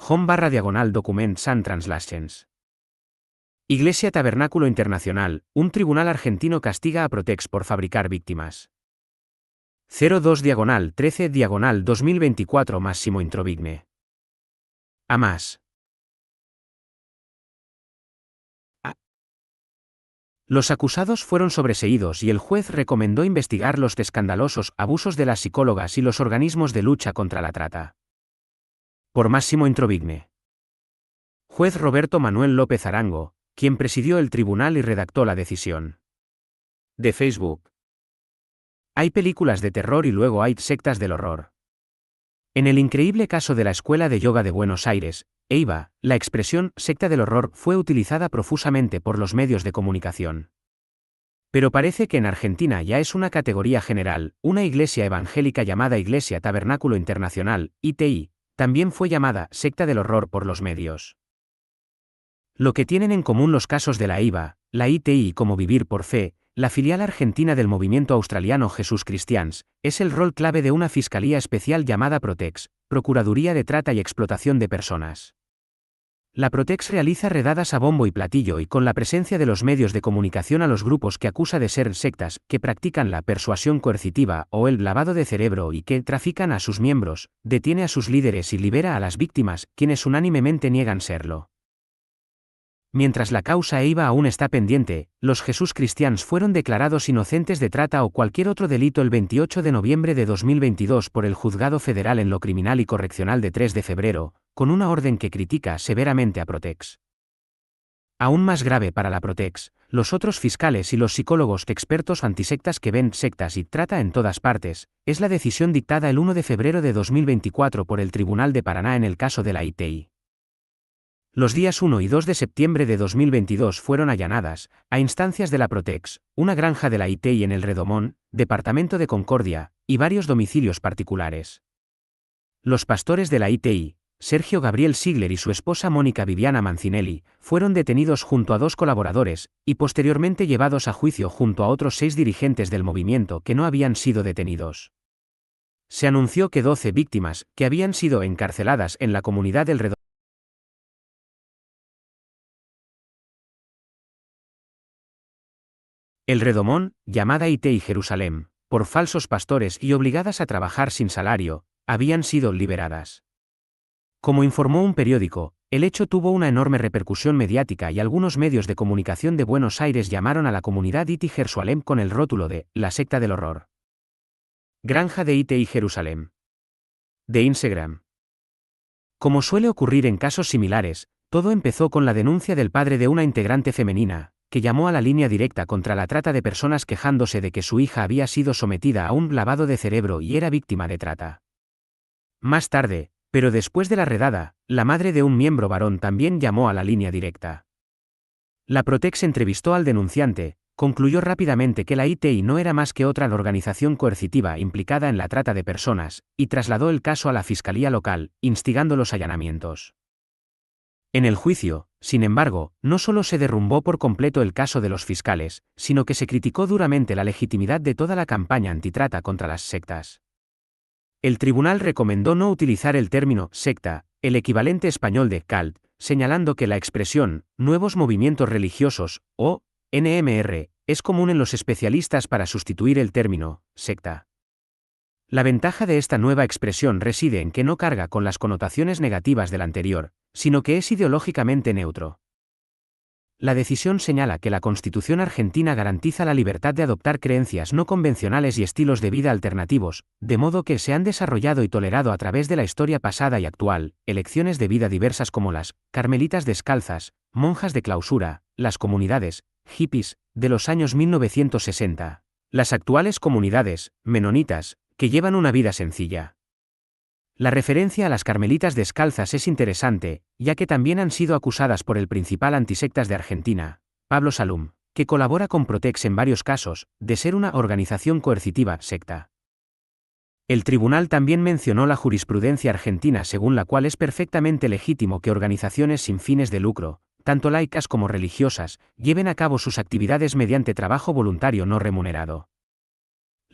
home/documents and translations. Iglesia Tabernáculo Internacional, un tribunal argentino castiga a Protex por fabricar víctimas. 02/13/2024 Massimo Introvigne. A más. Los acusados fueron sobreseídos y el juez recomendó investigar los escandalosos abusos de las psicólogas y los organismos de lucha contra la trata. Por Massimo Introvigne. Juez Roberto Manuel López Arango, quien presidió el tribunal y redactó la decisión. De Facebook. Hay películas de terror y luego hay sectas del horror. En el increíble caso de la Escuela de Yoga de Buenos Aires, EIVA, la expresión secta del horror fue utilizada profusamente por los medios de comunicación. Pero parece que en Argentina ya es una categoría general. Una iglesia evangélica llamada Iglesia Tabernáculo Internacional, ITI, también fue llamada secta del horror por los medios. Lo que tienen en común los casos de la EIVA, la ITI como Vivir por Fe, la filial argentina del movimiento australiano Jesús Cristians, es el rol clave de una fiscalía especial llamada Protex, Procuraduría de Trata y Explotación de Personas. La Protex realiza redadas a bombo y platillo y con la presencia de los medios de comunicación a los grupos que acusa de ser sectas, que practican la persuasión coercitiva o el lavado de cerebro y que trafican a sus miembros, detiene a sus líderes y libera a las víctimas, quienes unánimemente niegan serlo. Mientras la causa EIVA aún está pendiente, los Jesús Cristians fueron declarados inocentes de trata o cualquier otro delito el 28 de noviembre de 2022 por el Juzgado Federal en lo Criminal y Correccional de 3 de febrero, con una orden que critica severamente a Protex. Aún más grave para la Protex, los otros fiscales y los psicólogos expertos antisectas que ven sectas y trata en todas partes, es la decisión dictada el 1 de febrero de 2024 por el Tribunal de Paraná en el caso de la ITI. Los días 1 y 2 de septiembre de 2022 fueron allanadas, a instancias de la Protex, una granja de la ITI en el Redomón, departamento de Concordia, y varios domicilios particulares. Los pastores de la ITI, Sergio Gabriel Sigler y su esposa Mónica Viviana Mancinelli, fueron detenidos junto a 2 colaboradores, y posteriormente llevados a juicio junto a otros 6 dirigentes del movimiento que no habían sido detenidos. Se anunció que 12 víctimas, que habían sido encarceladas en la comunidad del Redomón, el Redomón, llamada ITI Jerusalén, por falsos pastores y obligadas a trabajar sin salario, habían sido liberadas. Como informó un periódico, el hecho tuvo una enorme repercusión mediática y algunos medios de comunicación de Buenos Aires llamaron a la comunidad ITI Jerusalén con el rótulo de «La secta del horror». Granja de ITI Jerusalén. De Instagram. Como suele ocurrir en casos similares, todo empezó con la denuncia del padre de una integrante femenina, que llamó a la línea directa contra la trata de personas quejándose de que su hija había sido sometida a un lavado de cerebro y era víctima de trata. Más tarde, pero después de la redada, la madre de un miembro varón también llamó a la línea directa. La Protex entrevistó al denunciante, concluyó rápidamente que la ITI no era más que otra organización coercitiva implicada en la trata de personas, y trasladó el caso a la fiscalía local, instigando los allanamientos. En el juicio, sin embargo, no solo se derrumbó por completo el caso de los fiscales, sino que se criticó duramente la legitimidad de toda la campaña antitrata contra las sectas. El tribunal recomendó no utilizar el término secta, el equivalente español de cult, señalando que la expresión nuevos movimientos religiosos, o NMR, es común en los especialistas para sustituir el término secta. La ventaja de esta nueva expresión reside en que no carga con las connotaciones negativas del anterior, sino que es ideológicamente neutro. La decisión señala que la Constitución argentina garantiza la libertad de adoptar creencias no convencionales y estilos de vida alternativos, de modo que se han desarrollado y tolerado a través de la historia pasada y actual, elecciones de vida diversas como las carmelitas descalzas, monjas de clausura, las comunidades hippies de los años 1960, las actuales comunidades menonitas, que llevan una vida sencilla. La referencia a las carmelitas descalzas es interesante, ya que también han sido acusadas por el principal antisectas de Argentina, Pablo Salum, que colabora con Protex en varios casos, de ser una organización coercitiva secta. El tribunal también mencionó la jurisprudencia argentina según la cual es perfectamente legítimo que organizaciones sin fines de lucro, tanto laicas como religiosas, lleven a cabo sus actividades mediante trabajo voluntario no remunerado.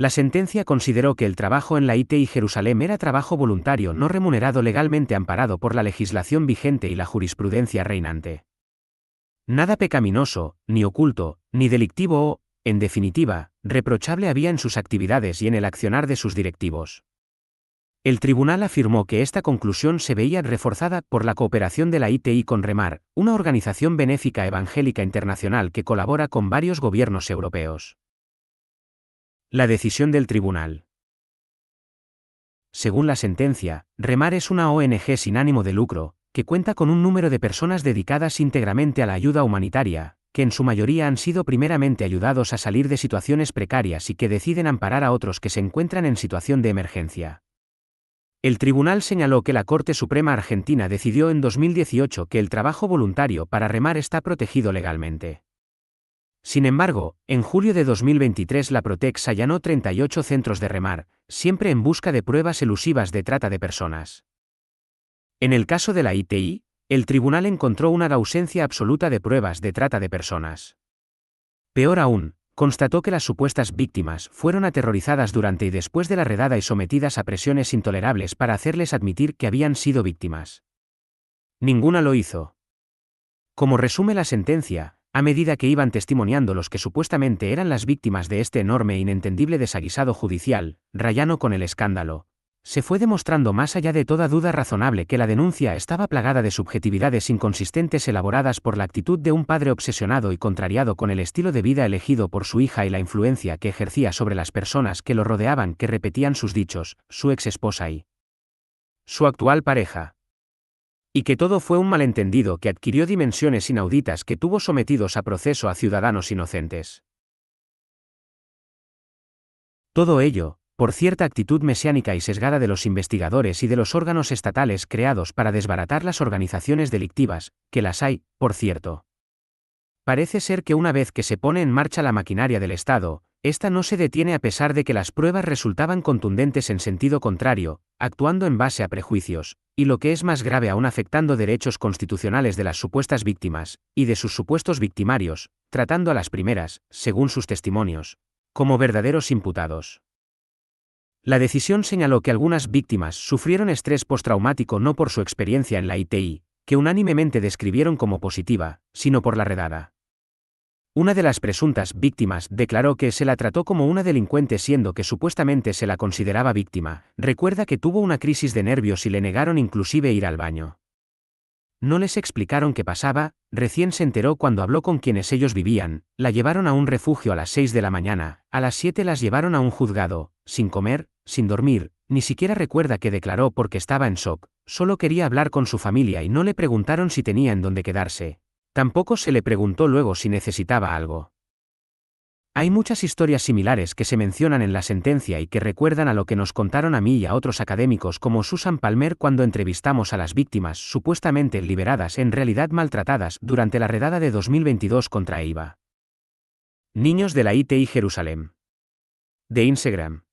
La sentencia consideró que el trabajo en la ITI Jerusalén era trabajo voluntario no remunerado legalmente amparado por la legislación vigente y la jurisprudencia reinante. Nada pecaminoso, ni oculto, ni delictivo o, en definitiva, reprochable había en sus actividades y en el accionar de sus directivos. El tribunal afirmó que esta conclusión se veía reforzada por la cooperación de la ITI con Remar, una organización benéfica evangélica internacional que colabora con varios gobiernos europeos. La decisión del tribunal. Según la sentencia, Remar es una ONG sin ánimo de lucro, que cuenta con un número de personas dedicadas íntegramente a la ayuda humanitaria, que en su mayoría han sido primeramente ayudados a salir de situaciones precarias y que deciden amparar a otros que se encuentran en situación de emergencia. El tribunal señaló que la Corte Suprema Argentina decidió en 2018 que el trabajo voluntario para Remar está protegido legalmente. Sin embargo, en julio de 2023 la Protex allanó 38 centros de Remar, siempre en busca de pruebas elusivas de trata de personas. En el caso de la ITI, el tribunal encontró una ausencia absoluta de pruebas de trata de personas. Peor aún, constató que las supuestas víctimas fueron aterrorizadas durante y después de la redada y sometidas a presiones intolerables para hacerles admitir que habían sido víctimas. Ninguna lo hizo. Como resume la sentencia, a medida que iban testimoniando los que supuestamente eran las víctimas de este enorme e inentendible desaguisado judicial, rayano con el escándalo, se fue demostrando más allá de toda duda razonable que la denuncia estaba plagada de subjetividades inconsistentes elaboradas por la actitud de un padre obsesionado y contrariado con el estilo de vida elegido por su hija y la influencia que ejercía sobre las personas que lo rodeaban, que repetían sus dichos, su ex esposa y su actual pareja. Y que todo fue un malentendido que adquirió dimensiones inauditas que tuvo sometidos a proceso a ciudadanos inocentes. Todo ello, por cierta actitud mesiánica y sesgada de los investigadores y de los órganos estatales creados para desbaratar las organizaciones delictivas, que las hay, por cierto. Parece ser que una vez que se pone en marcha la maquinaria del Estado, esta no se detiene a pesar de que las pruebas resultaban contundentes en sentido contrario, actuando en base a prejuicios, y lo que es más grave aún afectando derechos constitucionales de las supuestas víctimas, y de sus supuestos victimarios, tratando a las primeras, según sus testimonios, como verdaderos imputados. La decisión señaló que algunas víctimas sufrieron estrés postraumático no por su experiencia en la ITI, que unánimemente describieron como positiva, sino por la redada. Una de las presuntas víctimas declaró que se la trató como una delincuente siendo que supuestamente se la consideraba víctima. Recuerda que tuvo una crisis de nervios y le negaron inclusive ir al baño. No les explicaron qué pasaba, recién se enteró cuando habló con quienes ellos vivían, la llevaron a un refugio a las 6 de la mañana, a las 7 las llevaron a un juzgado, sin comer, sin dormir, ni siquiera recuerda que declaró porque estaba en shock, solo quería hablar con su familia y no le preguntaron si tenía en dónde quedarse. Tampoco se le preguntó luego si necesitaba algo. Hay muchas historias similares que se mencionan en la sentencia y que recuerdan a lo que nos contaron a mí y a otros académicos como Susan Palmer cuando entrevistamos a las víctimas supuestamente liberadas en realidad maltratadas durante la redada de 2022 contra EIVA. Niños de la ITI Jerusalén. De Instagram.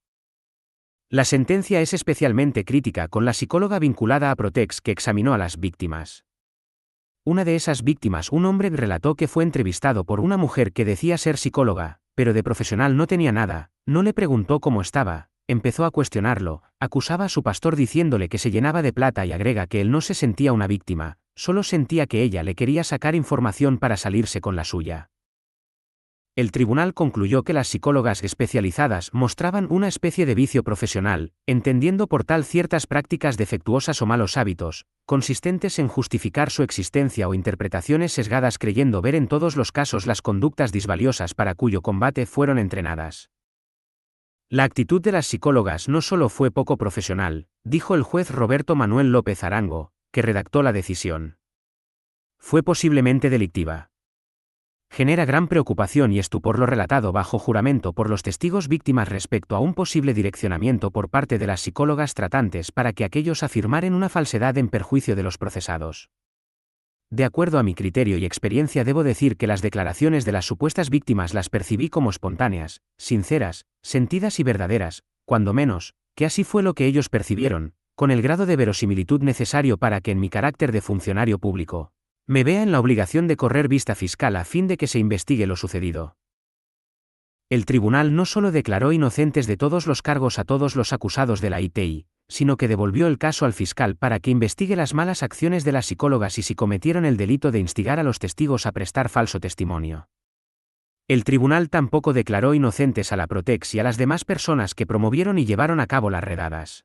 La sentencia es especialmente crítica con la psicóloga vinculada a Protex que examinó a las víctimas. Una de esas víctimas, un hombre, relató que fue entrevistado por una mujer que decía ser psicóloga, pero de profesional no tenía nada, no le preguntó cómo estaba, empezó a cuestionarlo, acusaba a su pastor diciéndole que se llenaba de plata y agrega que él no se sentía una víctima, solo sentía que ella le quería sacar información para salirse con la suya. El tribunal concluyó que las psicólogas especializadas mostraban una especie de vicio profesional, entendiendo por tal ciertas prácticas defectuosas o malos hábitos, consistentes en justificar su existencia o interpretaciones sesgadas creyendo ver en todos los casos las conductas disvaliosas para cuyo combate fueron entrenadas. La actitud de las psicólogas no solo fue poco profesional, dijo el juez Roberto Manuel López Arango, que redactó la decisión. Fue posiblemente delictiva. Genera gran preocupación y estupor lo relatado bajo juramento por los testigos víctimas respecto a un posible direccionamiento por parte de las psicólogas tratantes para que aquellos afirmaren una falsedad en perjuicio de los procesados. De acuerdo a mi criterio y experiencia debo decir que las declaraciones de las supuestas víctimas las percibí como espontáneas, sinceras, sentidas y verdaderas, cuando menos, que así fue lo que ellos percibieron, con el grado de verosimilitud necesario para que en mi carácter de funcionario público, me vea en la obligación de correr vista fiscal a fin de que se investigue lo sucedido. El tribunal no solo declaró inocentes de todos los cargos a todos los acusados de la ITI, sino que devolvió el caso al fiscal para que investigue las malas acciones de las psicólogas y si cometieron el delito de instigar a los testigos a prestar falso testimonio. El tribunal tampoco declaró inocentes a la Protex y a las demás personas que promovieron y llevaron a cabo las redadas.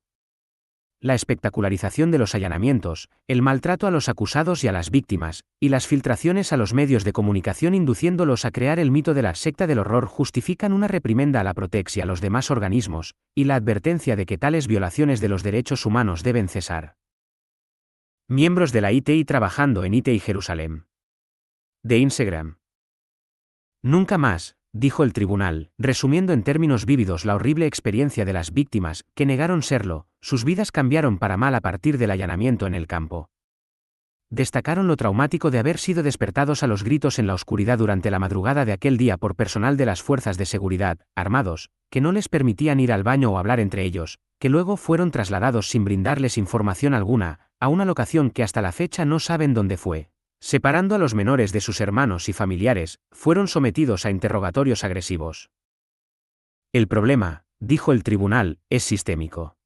La espectacularización de los allanamientos, el maltrato a los acusados y a las víctimas, y las filtraciones a los medios de comunicación induciéndolos a crear el mito de la secta del horror justifican una reprimenda a la Protex y a los demás organismos, y la advertencia de que tales violaciones de los derechos humanos deben cesar. Miembros de la ITI trabajando en ITI Jerusalén. De Instagram. Nunca más, dijo el tribunal, resumiendo en términos vívidos la horrible experiencia de las víctimas, que negaron serlo, sus vidas cambiaron para mal a partir del allanamiento en el campo. Destacaron lo traumático de haber sido despertados a los gritos en la oscuridad durante la madrugada de aquel día por personal de las fuerzas de seguridad, armados, que no les permitían ir al baño o hablar entre ellos, que luego fueron trasladados sin brindarles información alguna, a una locación que hasta la fecha no saben dónde fue. Separando a los menores de sus hermanos y familiares, fueron sometidos a interrogatorios agresivos. El problema, dijo el tribunal, es sistémico.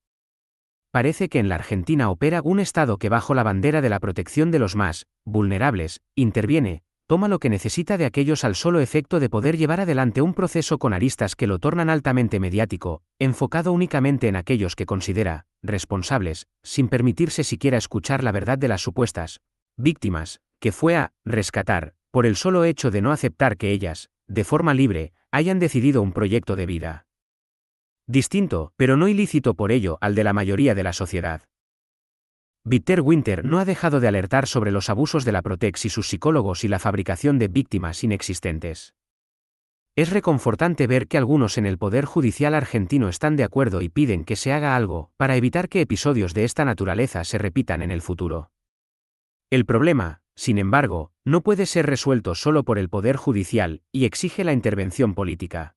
Parece que en la Argentina opera un Estado que bajo la bandera de la protección de los más vulnerables, interviene, toma lo que necesita de aquellos al solo efecto de poder llevar adelante un proceso con aristas que lo tornan altamente mediático, enfocado únicamente en aquellos que considera responsables, sin permitirse siquiera escuchar la verdad de las supuestas víctimas, que fue a rescatar, por el solo hecho de no aceptar que ellas, de forma libre, hayan decidido un proyecto de vida distinto, pero no ilícito por ello, al de la mayoría de la sociedad. Peter Winter no ha dejado de alertar sobre los abusos de la Protex y sus psicólogos y la fabricación de víctimas inexistentes. Es reconfortante ver que algunos en el Poder Judicial argentino están de acuerdo y piden que se haga algo para evitar que episodios de esta naturaleza se repitan en el futuro. El problema, sin embargo, no puede ser resuelto solo por el Poder Judicial, y exige la intervención política.